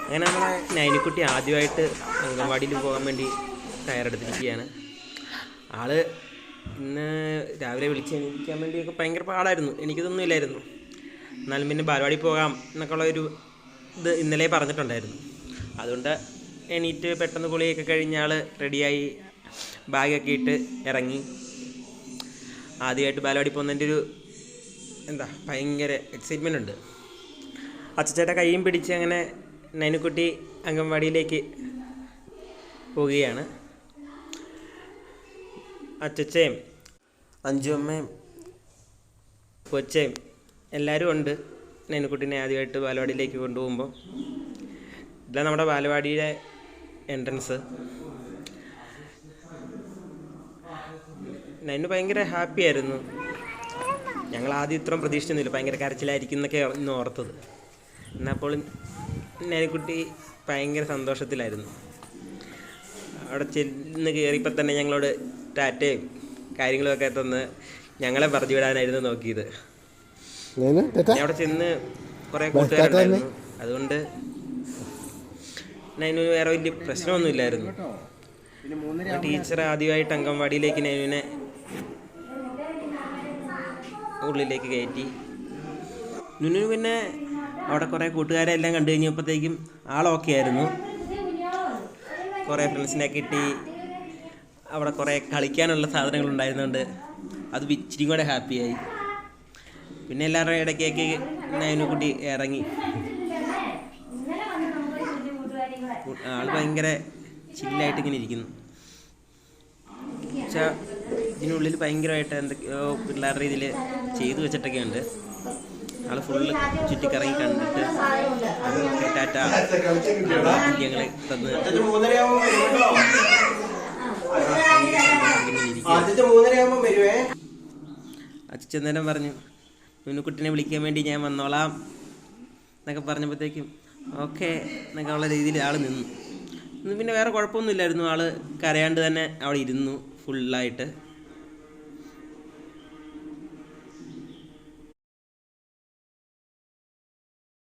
അങ്ങനെ നമ്മളെ നൈനിക്കുട്ടി ആദ്യമായിട്ട് അംഗൻവാടിയിൽ പോകാൻ വേണ്ടി തയ്യാറെടുത്തിരിക്കുകയാണ്. ആള് ഇന്ന് രാവിലെ വിളിച്ച് എണീക്കാൻ വേണ്ടിയൊക്കെ ഭയങ്കര പാടായിരുന്നു. എനിക്കിതൊന്നും ഇല്ലായിരുന്നു. എന്നാലും പിന്നെ ബാലവാടി പോകാം എന്നൊക്കെ ഉള്ളൊരു ഇത് ഇന്നലെ പറഞ്ഞിട്ടുണ്ടായിരുന്നു. അതുകൊണ്ട് എണീറ്റ് പെട്ടെന്ന് കുളിയൊക്കെ കഴിഞ്ഞ ആൾ റെഡിയായി ബാഗൊക്കെ ഇട്ട് ഇറങ്ങി. ആദ്യമായിട്ട് ബാലവാടി പോകുന്നതിൻ്റെ ഒരു ഭയങ്കര എക്സൈറ്റ്മെൻ്റ് ഉണ്ട്. അച്ചച്ചേട്ട കൈയും പിടിച്ച് അങ്ങനെ നൈനുക്കുട്ടി അംഗൻവാടിയിലേക്ക് പോവുകയാണ്. അച്ചച്ചയും അഞ്ചുമ്മയും കൊച്ചയും എല്ലാവരും ഉണ്ട് നൈനുക്കുട്ടീനെ ആദ്യമായിട്ട് ബാലവാടിയിലേക്ക് കൊണ്ടുപോകുമ്പോൾ. ഇതാണ് നമ്മുടെ ബാലവാടിയുടെ എൻട്രൻസ്. നൈനു ഭയങ്കര ഹാപ്പി ആയിരുന്നു. ഞങ്ങൾ ആദ്യം ഇത്രയും പ്രതീക്ഷിച്ചൊന്നുമില്ല, ഭയങ്കര കരച്ചിലായിരിക്കും എന്നൊക്കെ ഇന്ന് ഓർത്തത്. എന്നപ്പോൾ നൈനുക്കുട്ടി ഭയങ്കര സന്തോഷത്തിലായിരുന്നു. അവിടെ ചെന്ന് കയറിയപ്പോൾ തന്നെ ഞങ്ങളോട് ടാറ്റയും കാര്യങ്ങളൊക്കെ തന്ന് ഞങ്ങളെ പറഞ്ഞു വിടാനായിരുന്നു നോക്കിയത്. അവിടെ ചെന്ന് കുറേ കൂട്ടുകാരുണ്ടായിരുന്നു. അതുകൊണ്ട് നൈനു വേറെ വലിയ പ്രശ്നമൊന്നുമില്ലായിരുന്നു. ടീച്ചർ ആദ്യമായിട്ട് അംഗൻവാടിയിലേക്ക് നൈനുവിനെ ഉള്ളിലേക്ക് കയറ്റി. നുനു പിന്നെ അവിടെ കുറേ കൂട്ടുകാരെ എല്ലാം കണ്ടു കഴിഞ്ഞപ്പോഴത്തേക്കും ആളൊക്കെ ആയിരുന്നു. കുറേ ഫ്രണ്ട്സിനെ കിട്ടി. അവിടെ കുറേ കളിക്കാനുള്ള സാധനങ്ങളുണ്ടായിരുന്നുകൊണ്ട് അത് ഇച്ചിരി കൂടെ ഹാപ്പിയായി. പിന്നെ എല്ലാവരുടെയും ഇടയ്ക്കേക്ക് നൈനുക്കുട്ടി ഇറങ്ങി. ആൾ ഭയങ്കര ചില്ലായിട്ട് ഇങ്ങനെ ഇരിക്കുന്നു. പക്ഷേ ഇതിനുള്ളിൽ ഭയങ്കരമായിട്ട് എന്തൊക്കെയോ പിള്ളേരുടെ രീതിയിൽ ചെയ്തു വെച്ചിട്ടൊക്കെ ഉണ്ട്. ആൾ ഫുള്ള് ചുറ്റിക്കറങ്ങി കണ്ടിട്ട് ടാറ്റ ഞങ്ങളെ തന്ന് അച്ഛനേരം പറഞ്ഞു, നുനുക്കുട്ടിനെ വിളിക്കാൻ വേണ്ടി ഞാൻ വന്നോളാം എന്നൊക്കെ പറഞ്ഞപ്പോഴത്തേക്കും ഓക്കെ എന്നൊക്കെ ഉള്ള രീതിയിൽ ആൾ നിന്നു. പിന്നെ വേറെ കുഴപ്പമൊന്നുമില്ലായിരുന്നു. ആൾ കരയാണ്ട് തന്നെ അവിടെ ഇരുന്നു ഫുള്ളായിട്ട്.